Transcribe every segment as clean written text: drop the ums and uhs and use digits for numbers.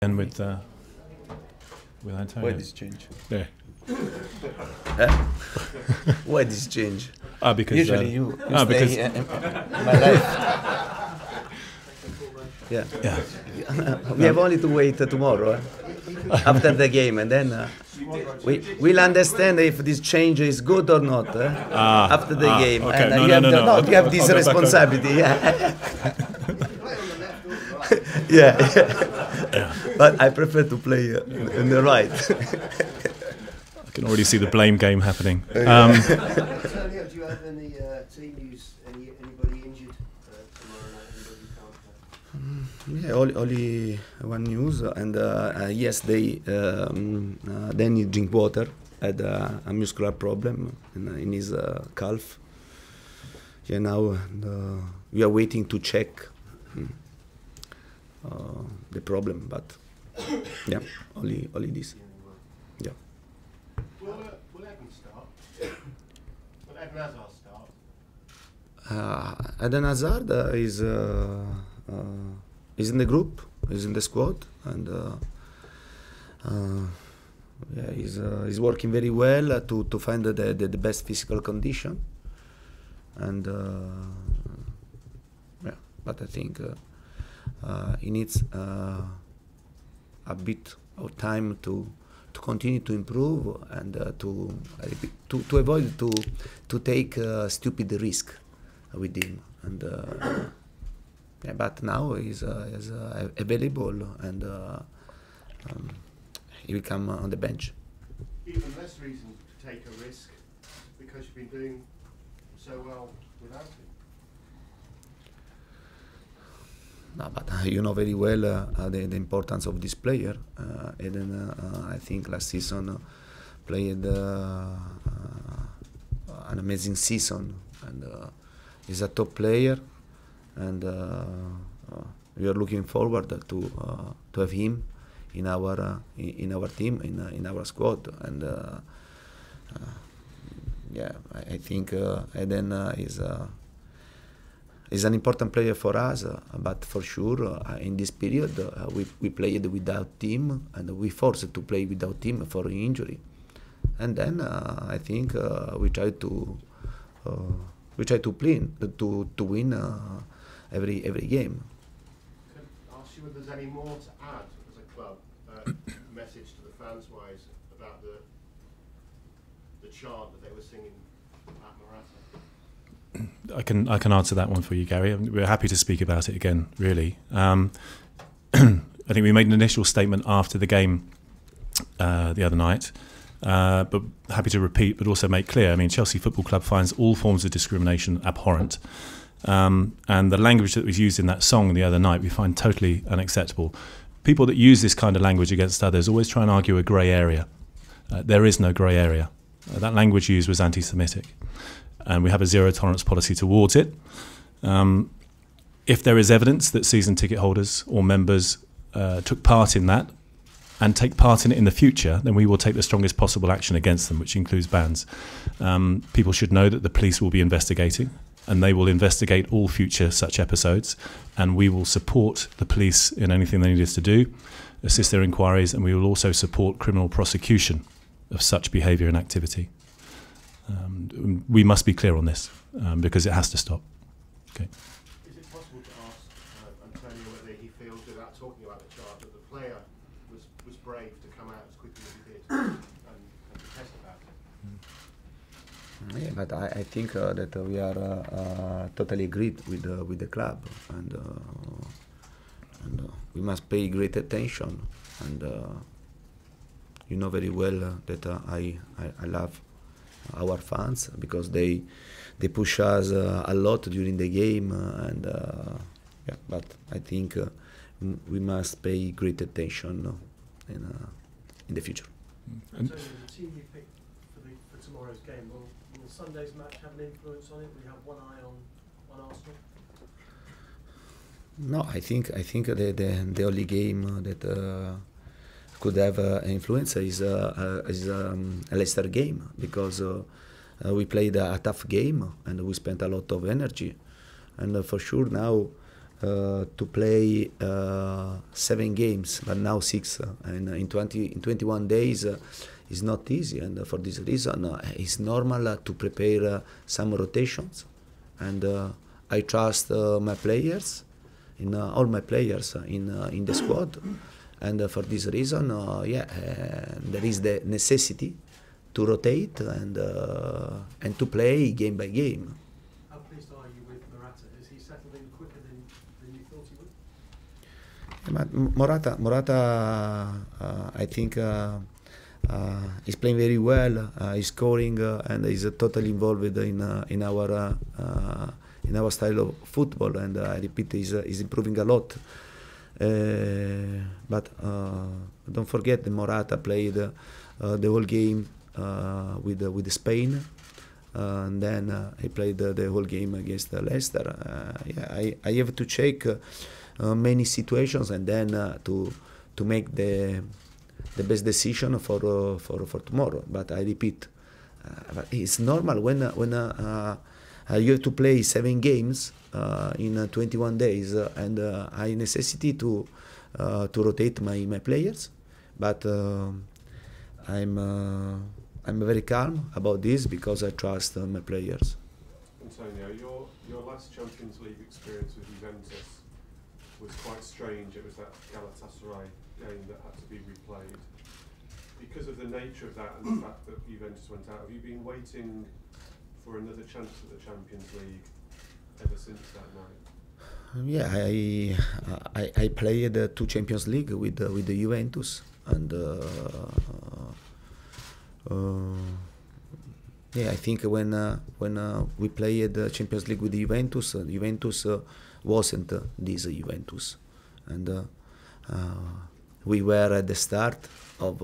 And with Antonio. Why this change? Yeah. Why this change? Because usually you because stay in my life. Yeah. We have only to wait tomorrow after the game, and then we'll understand if this change is good or not after the game. Okay. And No. you have this responsibility. Yeah. But I prefer to play in the right. I can already see the blame game happening. Antonio, do you have any team news? Anybody injured tomorrow night? Anybody can't play? Yeah, only one news, and yesterday Danny Drinkwater had a muscular problem in his calf. Yeah, now we are waiting to check the problem, but yeah, only this. Yeah. Will Eden start? Will Eden Hazard start? Eden Hazard is in the group, is in the squad, and yeah, he's working very well to find the best physical condition, and yeah, but I think he needs a bit of time to continue to improve and to avoid to take stupid risk with him, and yeah, but now he's available, and he will come on the bench. Even less reason to take a risk because you've been doing so well without him. No, but you know very well the importance of this player. Eden, I think last season played an amazing season, and he's a top player, and we are looking forward to have him in our team, in our squad, and yeah, I think Eden is an important player for us, but for sure in this period we played without him, and we forced to play without him for injury, and then I think we try to win every game. Can I ask you if there's any more to add as a club, message to the fans wise about the chant that they were singing at Morata? I can answer that one for you, Gary. We're happy to speak about it again, really. I think we made an initial statement after the game the other night, but happy to repeat, but also make clear. I mean, Chelsea Football Club finds all forms of discrimination abhorrent, and the language that was used in that song the other night we find totally unacceptable. People that use this kind of language against others always try and argue a grey area. There is no grey area. That language used was anti-Semitic, and we have a zero tolerance policy towards it. If there is evidence that season ticket holders or members took part in that and take part in it in the future, then we will take the strongest possible action against them, which includes bans. People should know that the police will be investigating, and they will investigate all future such episodes, and we will support the police in anything they need us to do, assist their inquiries, and we will also support criminal prosecution of such behaviour and activity. We must be clear on this, because it has to stop. Okay. Is it possible to ask Antonio whether he feels, without talking about the chart, that the player was brave to come out as quickly as he did and protest about it? Yeah, but I think that we are totally agreed with the club, and we must pay great attention. And you know very well that I love our fans, because they push us a lot during the game, and yeah, but I think we must pay great attention in the future. And so the team you picked for tomorrow's game, will Sunday's match have an influence on it? Will you have one eye on Arsenal? No, I think the only game that could have influence is a Leicester game, because we played a tough game and we spent a lot of energy, and for sure now to play 7 games, but now 6, and in 21 days is not easy. And for this reason, it's normal to prepare some rotations. And I trust my players, all my players in the squad. And for this reason, there is the necessity to rotate and to play game by game. How pleased are you with Morata? Has he settled in quicker than you thought he would? Morata, I think, is playing very well. He's scoring and is totally involved in our style of football. And I repeat, he's improving a lot. But don't forget that Morata played the whole game with Spain, and then he played the whole game against Leicester. I have to check many situations and then to make the best decision for tomorrow. But I repeat, but it's normal when you have to play 7 games in 21 days, and I necessity to rotate my players. But I'm very calm about this because I trust my players. Antonio, your last Champions League experience with Juventus was quite strange. It was that Galatasaray game that had to be replayed. Because of the nature of that and the fact that Juventus went out, have you been waiting for another chance at the Champions League ever since that night? Yeah, I played 2 Champions League with the Juventus, and I think when we played the Champions League with the Juventus, Juventus wasn't this Juventus, and we were at the start of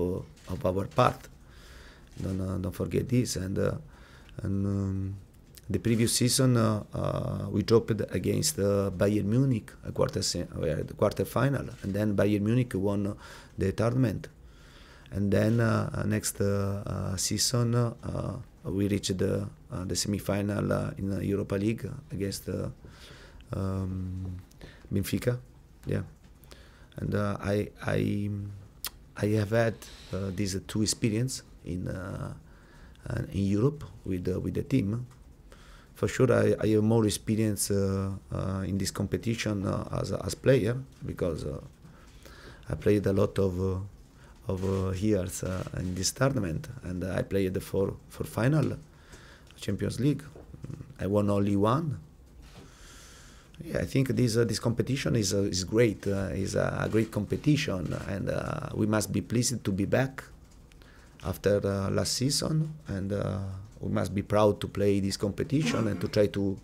our part. Don't forget this, and the previous season we dropped against Bayern Munich, a quarter final, and then Bayern Munich won the tournament. And then next season we reached the semi-final in the Europa League against Benfica. Yeah, and I have had these 2 experience in Europe with the team. For sure, I have more experience in this competition as player, because I played a lot of years in this tournament, and I played for final Champions League. I won only 1. Yeah, I think this competition is great. Is a great competition, and we must be pleased to be back after last season, and we must be proud to play this competition and to try to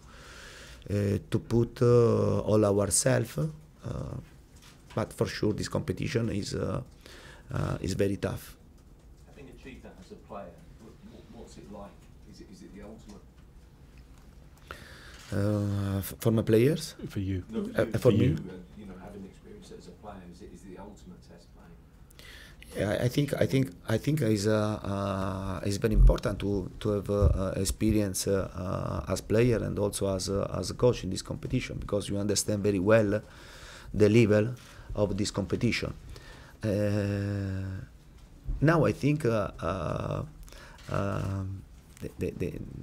put all ourselves. But for sure, this competition is very tough. Having achieved that as a player, what's it like? Is it the ultimate? For my players? For you? No, for me? Having experienced it as a player, is it the ultimate test playing? Yeah, I think it's very important to have experience as player and also as a coach in this competition, because you understand very well the level of this competition. Now I think the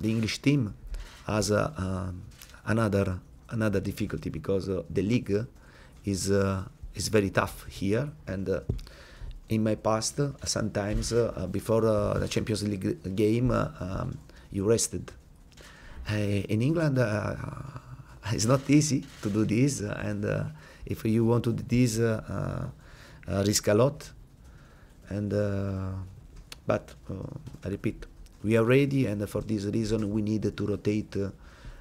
English team has another difficulty, because the league is very tough here, and in my past sometimes before the Champions League game you rested. In England it's not easy to do this, and if you want to do this risk a lot, and but I repeat, we are ready, and for this reason we need to rotate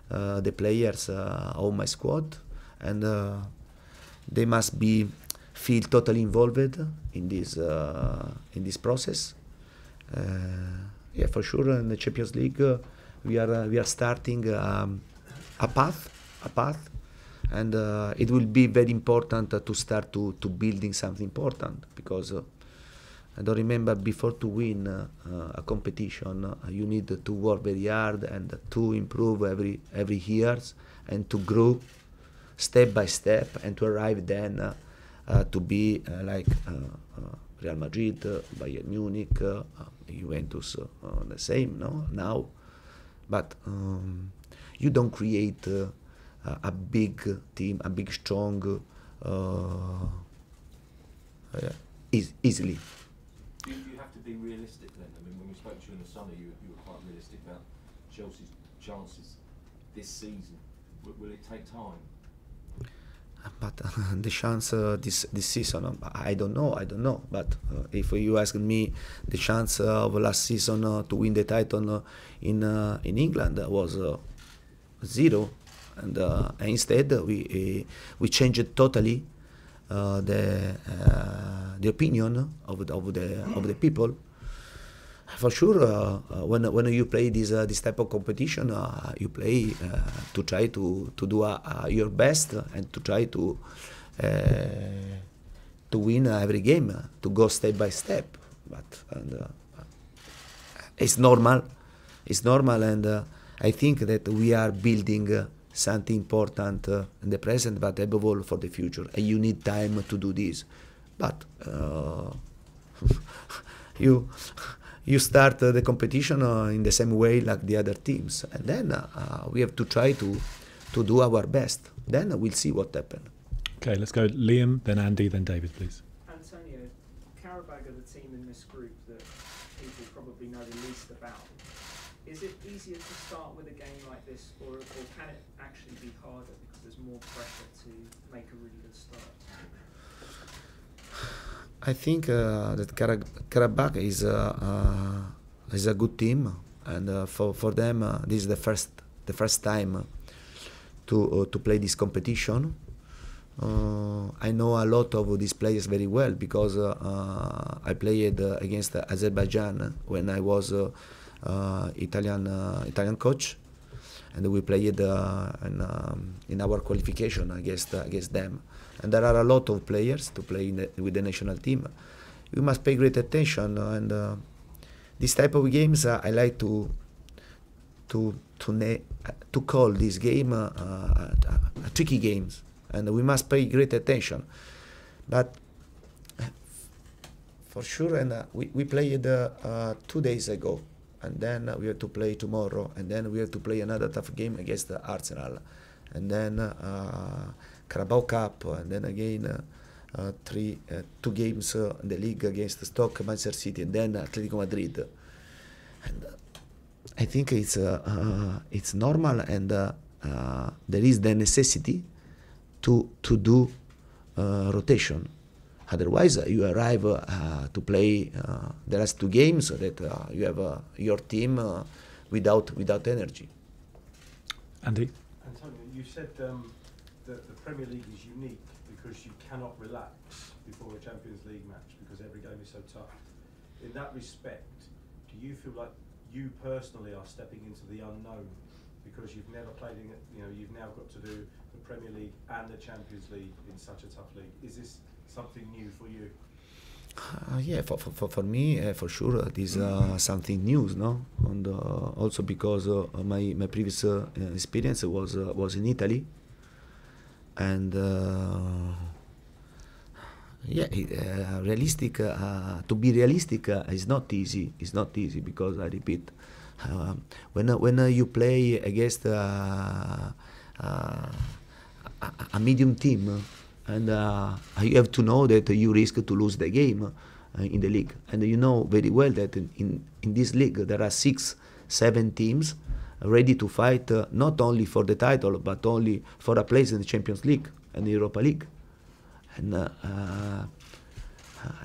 the players of my squad, and they must feel totally involved in this process. Yeah, for sure, in the Champions League we are starting a path, and it will be very important to start to building something important, because I don't remember, before to win a competition you need to work very hard and to improve every year and to grow step by step and to arrive then to be like Real Madrid, Bayern Munich, Juventus, the same, no? Now, but you don't create a big team, a big strong, easily. You have to be realistic then. I mean, when we spoke to you in the summer, you were quite realistic about Chelsea's chances this season. Will it take time? But the chance this season, I don't know. But if you ask me, the chance of last season to win the title in England was 0, and instead we changed totally the opinion of the people. For sure, when you play this type of competition, you play to try to do your best and to try to win every game, to go step by step. But it's normal, and I think that we are building something important in the present, but above all for the future. And you need time to do this. But you start the competition in the same way like the other teams, and then we have to try to do our best. Then we'll see what happens. Okay, let's go Liam, then Andy, then David, please. Antonio, Qarabag are the team in this group that people probably know the least about. Is it easier to start with a game like this, or can it actually be harder because there's more pressure to make a really good start? I think that Qarabag is a good team, and for them this is the first time to play this competition. I know a lot of these players very well because I played against Azerbaijan when I was Italian coach, and we played in our qualification against them. And there are a lot of players to play with the national team. We must pay great attention, and this type of games I like to call this game tricky games, and we must pay great attention. But for sure, and we played 2 days ago, and then we have to play tomorrow, and then we have to play another tough game against Arsenal, and then Carabao Cup, and then again 2 games in the league against Stoke, Manchester City, and then Atletico Madrid. And I think it's normal, and there is the necessity to do rotation. Otherwise, you arrive to play the last 2 games so that you have your team without energy. Andy? Antonio, you said that the Premier League is unique because you cannot relax before a Champions League match because every game is so tough. In that respect, do you feel like you personally are stepping into the unknown because you've never played in it? You've now got to do the Premier League and the Champions League in such a tough league. Is this something new for you? Yeah, for me, for sure, this is something new, no? And also because my previous experience was in Italy, and realistic. To be realistic is not easy. It's not easy because I repeat, when you play against a medium team. And you have to know that you risk to lose the game in the league. And you know very well that in this league there are 6-7 teams ready to fight not only for the title but only for a place in the Champions League and the Europa League. And I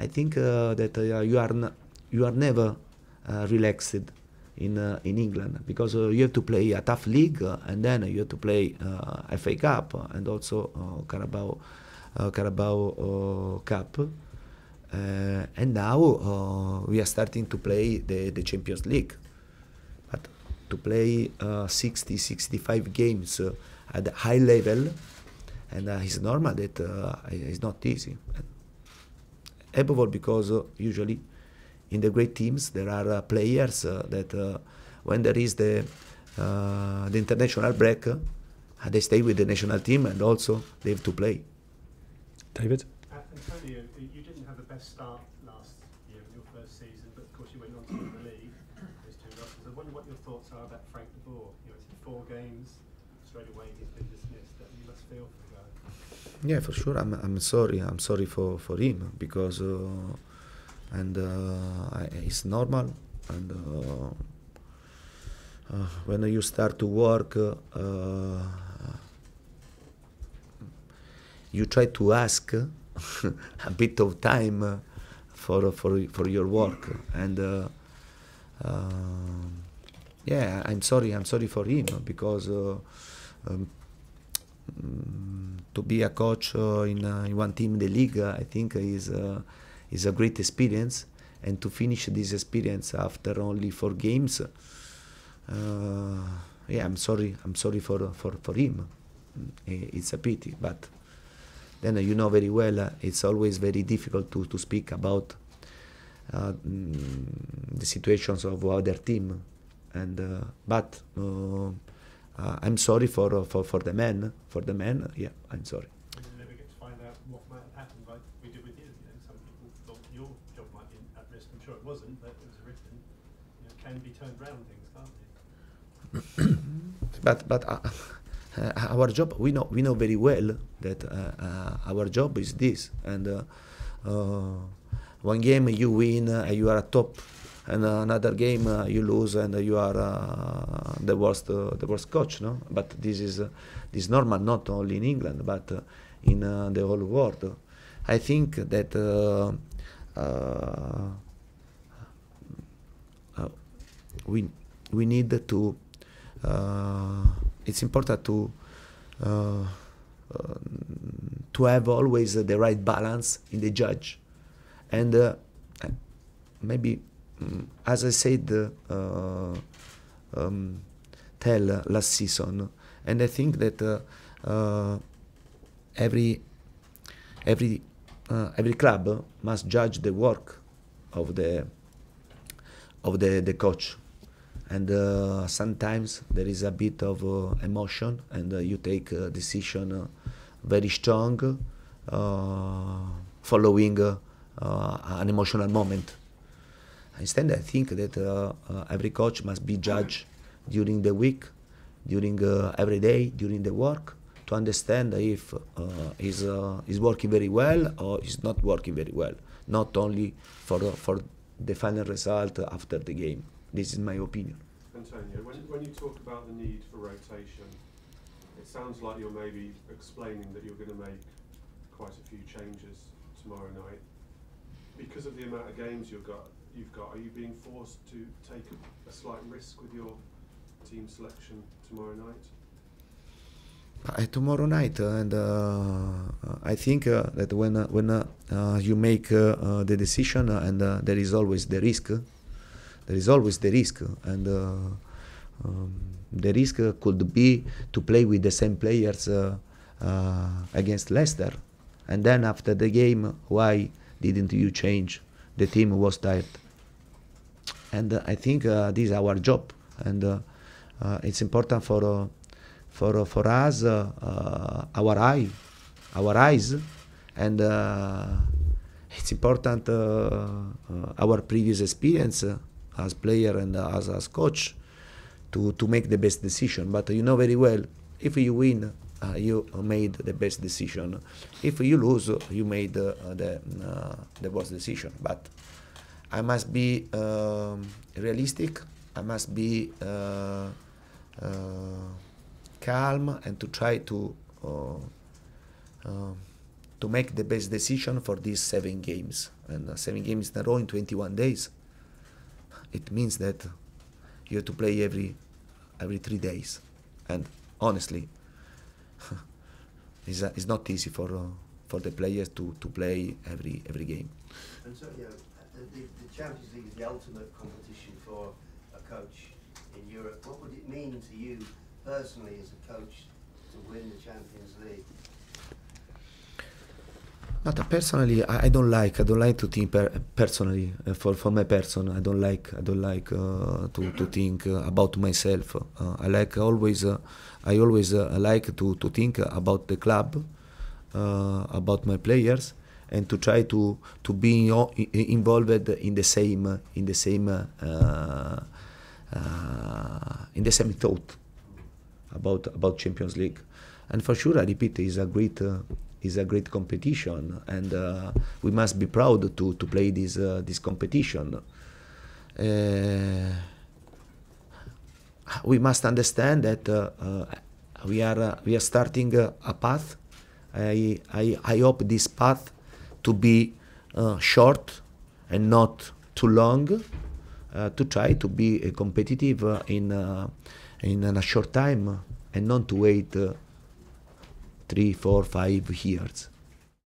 think that you are never relaxed in England because you have to play a tough league and then you have to play FA Cup and also Carabao Cup, and now we are starting to play the Champions League. But to play 60-65 games at a high level, and it's normal that it's not easy. Above all, because usually in the great teams there are players that when there is the international break, they stay with the national team, and also they have to play. David? Antonio, you didn't have the best start last year in your first season, but of course you went on to win the league. Those 2 losses. I wonder what your thoughts are about Frank de Boer. You know, it's 4 games, straight away he's been dismissed. You must feel for the guy. Yeah, for sure. I'm sorry. I'm sorry for him, because it's normal. And when you start to work, you try to ask a bit of time for your work. And yeah, I'm sorry for him, because to be a coach in one team in the league, I think is a great experience, and to finish this experience after only 4 games, yeah, I'm sorry for him. It's a pity, but then you know very well it's always very difficult to speak about the situations of other team, and but I'm sorry for the man. Yeah, I'm sorry. And you never get to find out what might have happened, like we did with you. You know, some people thought your job might be at risk. I'm sure it wasn't, but it was a risk. And you know, can be turned round things, can't they? But our job, we know very well that our job is this, and one game you win, you are a top, and another game you lose, and you are the worst coach, no? But this is normal, not only in England, but in the whole world. I think that we need to. It's important to have always the right balance in the judge, and maybe, as I said, tell last season, and I think that every club must judge the work of the coach. And sometimes there is a bit of emotion, and you take a decision very strong, following an emotional moment. Instead, I think that every coach must be judged during the week, during every day, during the work, to understand if is working very well or is not working very well. Not only for the final result after the game. This is my opinion. Antonio, when you talk about the need for rotation, it sounds like you're maybe explaining that you're going to make quite a few changes tomorrow night. Because of the amount of games you've got, are you being forced to take a slight risk with your team selection tomorrow night? Tomorrow night, and I think that when you make the decision, and there is always the risk. There is always the risk, and the risk could be to play with the same players against Leicester, and then after the game, why didn't you change? The team was tired, and I think this is our job, and it's important for us, our eyes, and it's important our previous experience as player and as coach to make the best decision. But you know very well, if you win, you made the best decision. If you lose, you made the worst decision. But I must be realistic. I must be calm, and to try to make the best decision for these 7 games. And 7 games in a row in 21 days. It means that you have to play every 3 days, and honestly, it's not easy for the players to play every game. And so, you know, the Champions League is the ultimate competition for a coach in Europe. What would it mean to you personally as a coach to win the Champions League? Not personally, I don't like to think personally for my person. I don't like to think about myself. I always like to think about the club, about my players, and to try to be involved in the same thought about Champions League. And for sure, I repeat, is a great competition, and we must be proud to play this competition. We must understand that we are starting a path. I hope this path to be short and not too long, to try to be competitive in a short time, and not to wait 3, 4, 5 years.